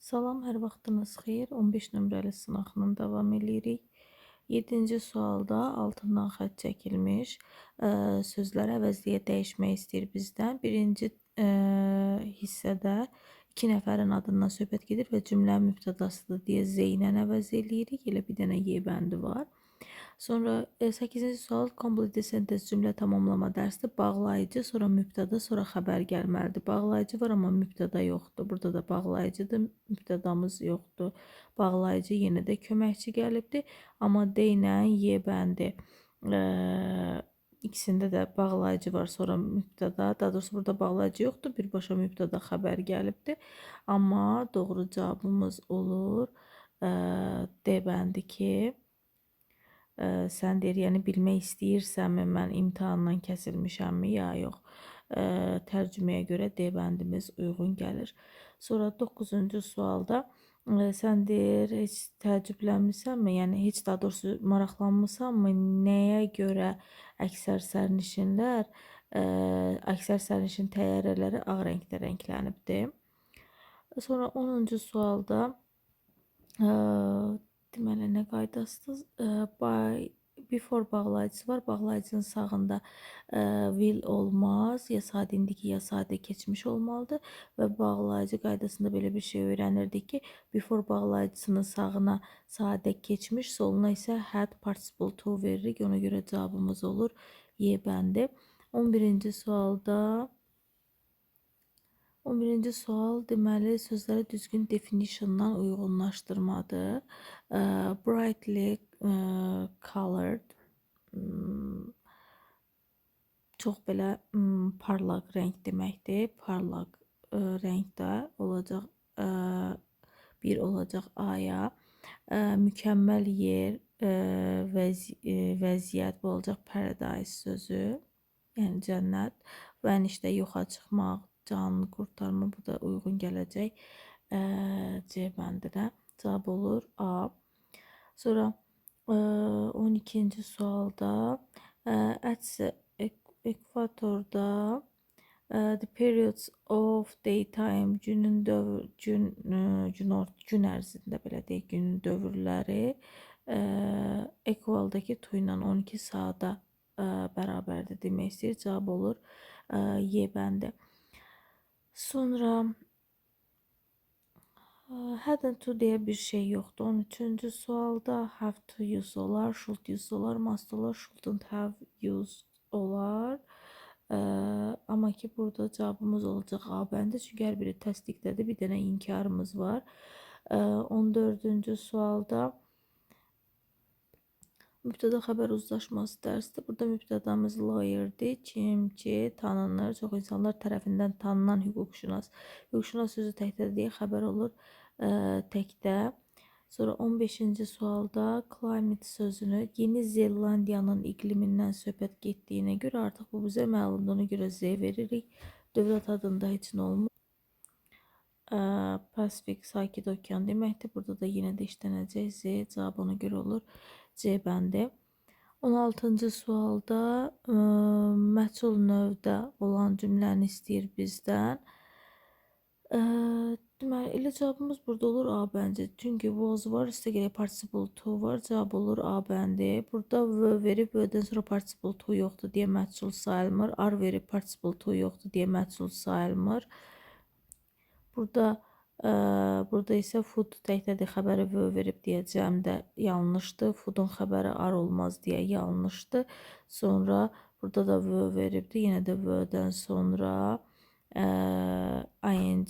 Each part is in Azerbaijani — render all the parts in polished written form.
Salam, hər vaxtınız xeyir. 15 nömrəli sınaqla davam edirik. 7-ci sualda altından xətt çəkilmiş sözlər əvəzliyə dəyişmək istəyir bizdən. Birinci hissədə iki nəfərin adından söhbət gedir və cümlənin mübtədasıdır deyə Z ilə əvəz eləyirik. Elə bir dənə Y bəndi var. Sonra 8-ci sual complete sentence cümlə tamamlama dərsdir. Bağlayıcı, sonra mübtəda, sonra xəbər gəlməlidir. Bağlayıcı var, amma mübtəda yoxdur. Burada da bağlayıcıdır, mübtədamız yoxdur. Bağlayıcı yenə də köməkçi gəlibdir, amma D ilə Y bəndi. İkisində də bağlayıcı var, sonra mübtəda. Daha doğrusu burada bağlayıcı yoxdur, birbaşa mübtəda xəbər gəlibdir. Amma doğru cavabımız olur D bəndi ki, sən deyir, yəni bilmək istəyirsənmi, mən imtahandan kəsilmişəmmi, ya yox. Tərcüməyə görə D bəndimiz uyğun gəlir. Sonra 9-cu sualda sən deyir, heç təəccüblənmisənmi, yəni heç daha doğrusu maraqlanmısanmı, nəyə görə əksər sərnişin təyyarələri ağ rəngdə rənglənibdir. Sonra 10-cu sualda deməli nə qaydasıdır? Before bağlayıcısı var. Bağlayıcının sağında will olmaz. Ya sadə indiki, ya sadə keçmiş olmalıdır. Və bağlayıcı qaydasında belə bir şey öyrənirdik ki, before bağlayıcısının sağına sadə keçmiş, soluna isə had participle to veririk. Ona görə cavabımız olur Y bəndi. 11-ci sualda 11-ci sual deməli sözləri düzgün definitiondan uyğunlaşdırmadır. Brightly colored çox belə parlaq rəng deməkdir. Parlaq rəngdə olacaq bir olacaq A-ya. Mükəmməl yer, vəziyyət bu olacaq paradise sözü. Yəni cənnət. Vənişdə yoxa çıxmaq, canını qurtarma, bu da uyğun gələcək C bəndinə. Cavab olur A. Sonra 12-ci sualda ekvatorda the periods of daytime gün ərzində belə deyək, günün dövrləri ekvaldakı to ilə 12 saata bərabərdir demək istəyir. Cavab olur Y bəndi. Sonra had and to deyə bir şey yoxdur. 13-cü sualda have to use olar, should use olar, must olar, shouldn't have used olar. Amma ki burada cavabımız olacaq A bəndi. Çünki hər biri təsdiqdədir. Bir dənə inkarımız var. 14-cü sualda mübtəda xəbər uzlaşması dərsdir. Burada mübtədamız lawyerdir. Kim ki tanınır, çox insanlar tərəfindən tanınan hüquqşünas. Hüquqşünas sözü təkdə deyə xəbər olur təkdə. Sonra 15-ci sualda climate sözünü Yeni Zelandiyanın iqlimindən söhbət getdiyinə görə artıq bu bizə məlumdur. Ona görə Z veririk. Dövlət adında heç nə olmur. Pasifik sakit okean deməkdir. Burada da yenə də işlənəcək Z. Cavab ona görə olur C bəndi. 16-cı sualda məchul növdə olan cümləni istəyir bizdən. Deməli, elə cavabımız burada olur A bəndi. Çünki was var, üstə gələk participle to var. Cavab olur A bəndi. Burada V verib, V-dən sonra participle to yoxdur deyə məchul sayılmır. R verib, participle to yoxdur deyə məchul sayılmır. Burada isə food təkdədir, xəbəri V verib deyəcəm də yanlışdır. Foodun xəbəri R olmaz deyə yanlışdır. Sonra burada da V veribdir. Yenə də V-dən sonra ing.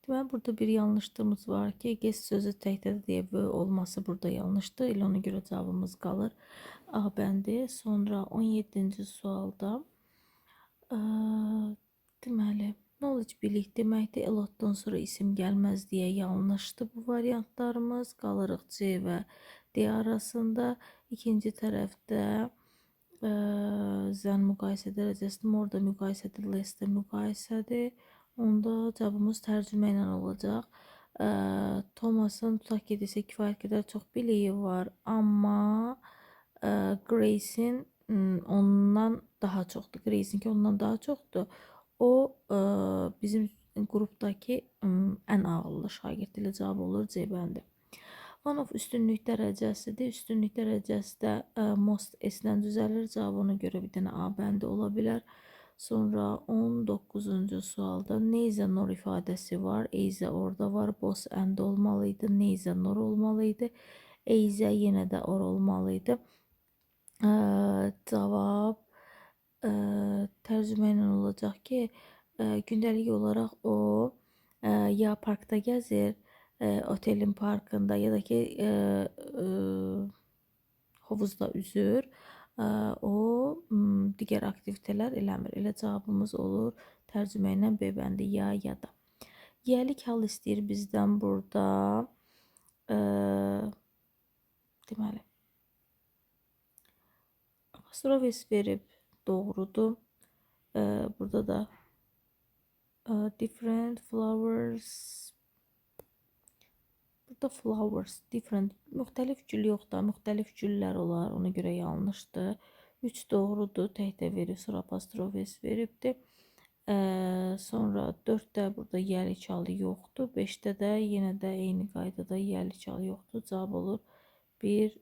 Deməli, burada bir yanlışlığımız var ki, guess sözü təkdədir deyə V olması burada yanlışdır. Elə ona görə cavabımız qalır A bəndi. Sonra 17-ci sualda deməli, knowledge bilik deməkdir. A lotdan sonra isim gəlməz deyə yanlışdır bu variantlarımız. Qalırıq C və D arasında. İkinci tərəfdə zən müqayisə dərəcəsidir. More da müqayisədir, less də müqayisədir. Onda cavabımız tərcümə ilə olacaq. Thomas'ın tutaq ki, desə kifayət qədər çox biliyi var, amma Grace'in ondan daha çoxdur. Grace'inki ondan daha çoxdur. O bizim qrupdakı ən ağıllı şagird ilə cavab olur C bəndi. One of üstünlük dərəcəsidir. Üstünlük dərəcəsi də most S-dən düzəlir. Cavab ona görə bir dənə A bəndi ola bilər. Sonra 19-cu sualda neither nor ifadəsi var. Either orada var. Both and olmalıydı. Neither nor olmalıydı. Either yenə də or olmalıydı. Cavab tərcümə ilə olacaq ki, gündəlik olaraq o ya parkda gəzir, otelin parkında ya da ki hovuzda üzür, o digər aktivitelər eləmir. Elə cavabımız olur tərcümə ilə B bəndi ya da. Yəlik hal istəyir bizdən burada. Deməli, apostrof verib doğrudur. Burada da different flowers. Burada flowers different. Müxtəlif gül yox da, müxtəlif güllər olar. Ona görə yanlışdır. 3 doğrudur. Təkdə verib, sonra apostrof veribdir. Sonra 4-də burada yəlik halı yoxdur. 5-də də yenə də eyni qaydada yəlik halı yoxdur. Cavab olur 1,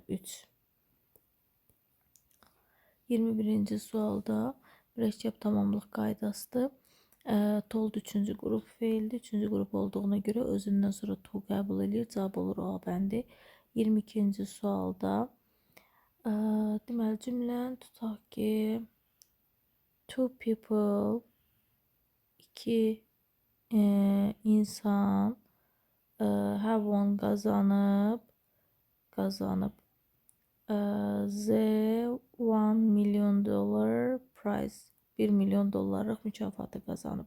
3. 21-ci sualda mürəkkəb tamamlıq qaydasıdır. Told 3-cü qrup feildir. 3-cü qrup olduğuna görə özündən sonra to qəbul edir. Cavab olur A bəndi. 22-ci sualda deməli cümləni tutaq ki two people, iki insan have won qazanıb the $1 million prize, 1 milyon dollarlıq mükafatı qazanıb.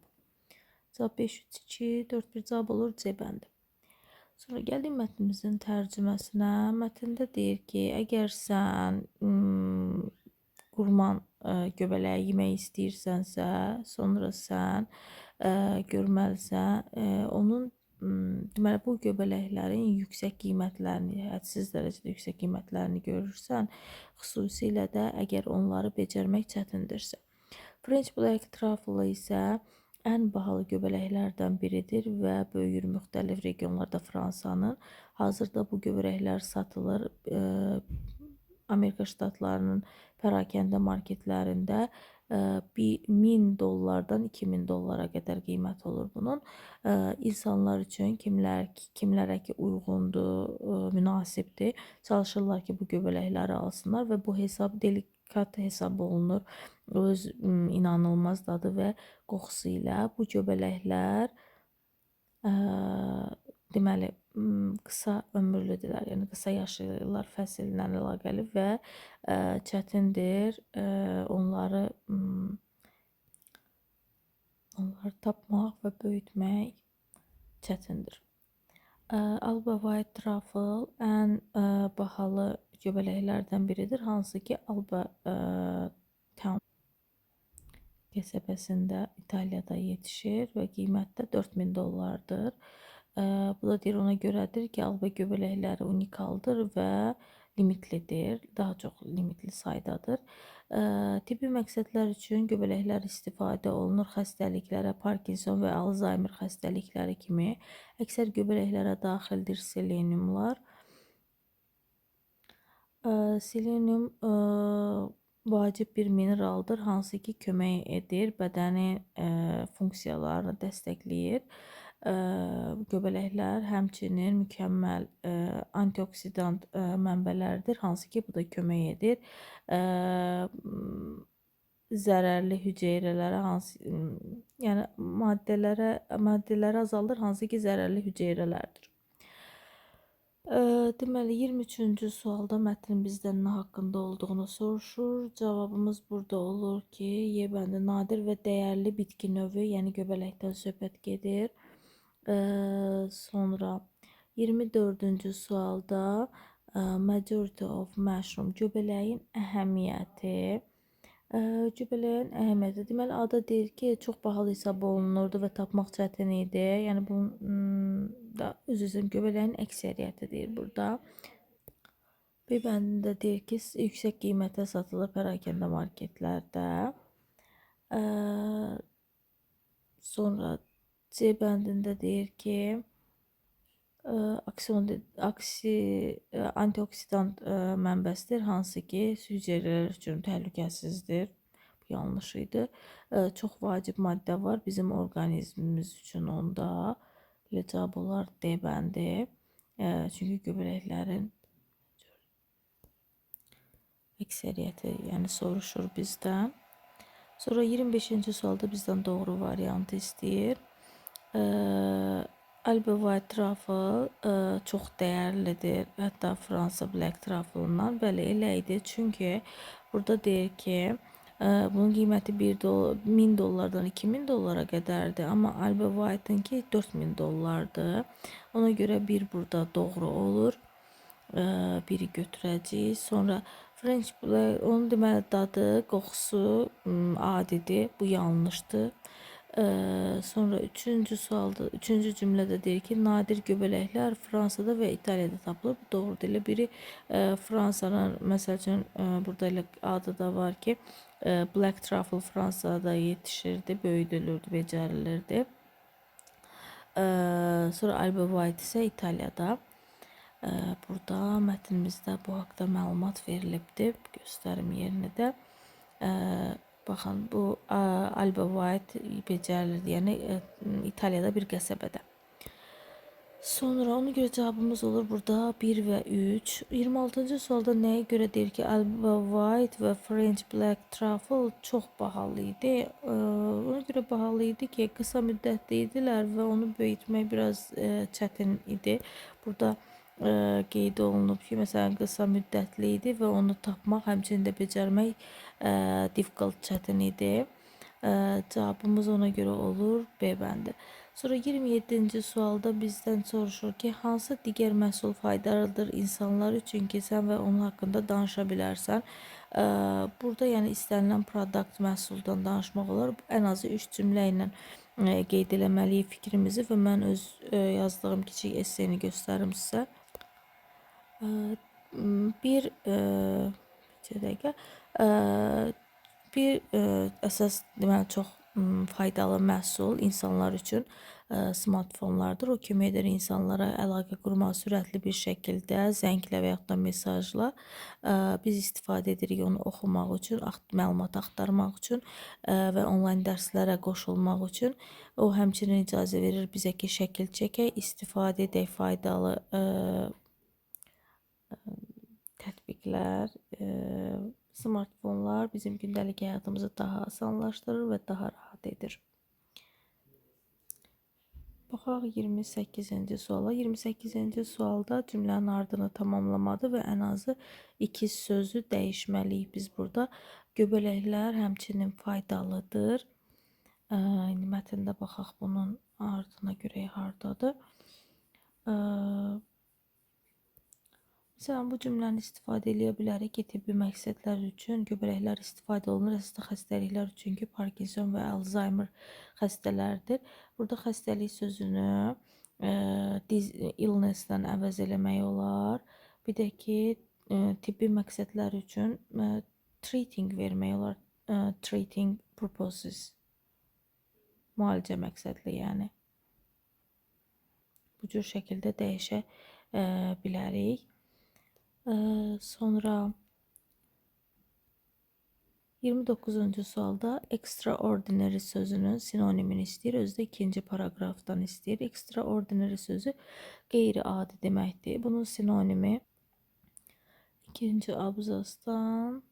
Cavab 5, 3, 2, 4, 1 cavab olur C bəndi. Sonra gəldik mətnimizin tərcüməsinə. Mətndə deyir ki, əgər sən qurman göbələyi yemək istəyirsənsə, sonra sən görməlisən onun deməli bu göbələklərin yüksək qiymətlərini, hədsiz dərəcədə yüksək qiymətlərini görürsən, xüsusilə də əgər onları becərmək çətindirsə. French Black Truffle isə ən bahalı göbələklərdən biridir və böyüyür müxtəlif regionlarda Fransanın. Hazırda bu göbələklər satılır Amerika Ştatlarının pərakəndə marketlərində. $1000-dan $2000 qədər qiymət olur bunun. İnsanlar üçün kimlərə ki uyğundur, münasibdir, çalışırlar ki bu göbələkləri alsınlar və bu hesab delikat hesab olunur. Öz inanılmaz dadı və qoxusu ilə bu göbələklər deməli qısa ömürlüdürlər, yəni qısa yaşayırlar fəsillə əlaqəli və çətindir onları tapmaq və böyütmək çətindir. Alba White Truffle ən bahalı göbələklərdən biridir, hansı ki Alba Town qəsəbəsində İtaliyada yetişir və qiymətdə $4000-dır. Bu da deyir ona görədir ki, alba göbələkləri unikaldır və limitlidir, daha çox limitli saydadır. Tibbi məqsədlər üçün göbələklər istifadə olunur xəstəliklərə, Parkinson və Alzheimer xəstəlikləri kimi. Əksər göbələklərə daxildir seleniumlar. Selenium vacib bir mineraldır, hansı ki kömək edir, bədənin funksiyalarını dəstəkləyir. Göbələklər həmçinin mükəmməl antioksidant mənbələrdir, hansı ki bu da kömək edir. Zərərli hüceyrələrə yəni maddələri azaldır, hansı ki zərərli hüceyrələrdir. Deməli 23-cü sualda mətnin bizdən nə haqqında olduğunu soruşur. Cavabımız burada olur ki, Y bəndi nadir və dəyərli bitki növü, yəni göbələkdən söhbət gedir. Sonra 24-cü sualda majority of mushroom, göbələyin əhəmiyyəti. Göbələyin əhəmiyyəti, deməli ada deyir ki, çox bahalı hesab olunurdu və tapmaq çətin idi. Yəni bunun da öz-özünə göbələyin əksəriyyəti deyir burada. B bəndində deyir ki, yüksək qiymətə satılır pərakəndə marketlərdə. Sonra C bəndində deyir ki, antioksidant mənbəsidir, hansı ki, hüceyrələr üçün təhlükəsizdir. Bu yanlış idi. Çox vacib maddə var bizim orqanizmimiz üçün onda. Elə cavab olar D bəndi. Çünki göbələklərin əksəriyyəti, yəni soruşur bizdən. Sonra 25-ci sualda bizdən doğru variantı istəyir. Alba White Truffle çox dəyərlidir. Hətta Fransa Black Truffle-dan bəli elə idi. Çünki burada deyir ki, bunun qiyməti 1000 dollardan 2000 dollara qədərdir. Amma Alba White-ınki 4000 dollardır. Ona görə bir burada doğru olur. Biri götürəcəyik. Sonra French Black, onun deməli dadı, qoxusu adidir. Bu yanlışdır. Sonra üçüncü sualda, üçüncü cümlədə deyir ki, nadir göbələklər Fransada və İtaliyada tapılır. Bu doğrudur. Elə biri Fransanın, məsəl üçün burada elə adı da var ki, Black Truffle Fransada yetişirdi, böyüdülürdü, becərilirdi. Sonra Alba White isə İtaliyada. Burada mətnimizdə bu haqda məlumat verilibdir. Göstərim yerini də. Baxın, bu Alba White becərilir, yəni İtaliyada bir qəsəbədə. Sonra ona görə cavabımız olur burada 1 və 3. 26-cı sualda nəyə görə deyir ki, Alba White və French Black Truffle çox bahalı idi. Ona görə bahalı idi ki, qısa müddətli idilər və onu böyütmək biraz çətin idi. Burada qeyd olunub ki, məsələn, qısa müddətli idi və onu tapmaq, həmçinin də becərmək difficult, çətin idi. Cavabımız ona görə olur B bəndi. Sonra 27-ci sualda bizdən soruşur ki, hansı digər məhsul faydalıdır insanlar üçün ki, sən və onun haqqında danışa bilərsən. Burada yəni istənilən produkt, məhsuldan danışmaq olar. Ən azı 3 cümlə ilə qeyd eləməliyik fikrimizi və mən öz yazdığım kiçik esseni göstərim sizə. Bir əsas deməli çox faydalı məhsul insanlar üçün smartfonlardır. O kömək edir insanlara əlaqə qurmaq sürətli bir şəkildə, zənglə və yaxud da mesajla. Biz istifadə edirik onu oxumaq üçün, məlumat axtarmaq üçün və onlayn dərslərə qoşulmaq üçün. O həmçinin icazə verir bizə ki, şəkil çəkək, istifadə edək faydalı tətbiqlər. Smartfonlar bizim gündəlik həyatımızı daha asanlaşdırır və daha rahat edir. Baxaq 28-ci suala. 28-ci sualda cümlənin ardını tamamlamadı və ən azı 2 sözü dəyişməliyik biz burada. Göbələklər həmçinin faydalıdır. İndi mətndə baxaq bunun ardına görə hardadır. Məsələn, bu cümləni istifadə edə bilərik ki, tibbi məqsədlər üçün göbələklər istifadə olunur. Əsasən xəstəliklər üçün ki, Parkinson və Alzheimer xəstələrdir. Burada xəstəlik sözünü illness-dən əvəz eləmək olar. Bir də ki, tibbi məqsədlər üçün treating vermək olar. Treating purposes. Müalicə məqsədli, yəni. Bu cür şəkildə dəyişə bilərik. Sonra 29-cu sualda extraordinary sözünün sinonimini istəyir. Özdə ikinci paragrafdan istəyir. Extraordinary sözü qeyri-adi deməkdir. Bunun sinonimi ikinci abzasdan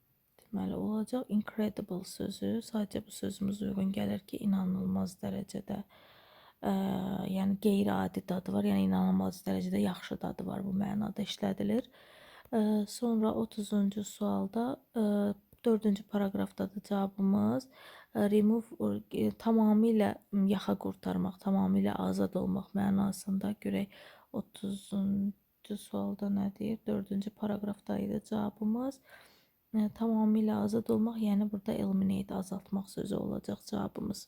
deməli olacaq. Incredible sözü. Sadəcə bu sözümüz uyğun gəlir ki, inanılmaz dərəcədə yəni qeyri-adi dadı var. Yəni inanılmaz dərəcədə yaxşı dadı var. Bu mənada işlədilir. Sonra 30-cu sualda 4-cü paragrafdadır cavabımız. Remove tamamilə yaxa qurtarmaq, tamamilə azad olmaq mənasında. Görək 30-cu sualda nə deyir? 4-cü paragrafda idi cavabımız. Tamamilə azad olmaq, yəni burada eliminate, azaltmaq sözü olacaq cavabımız.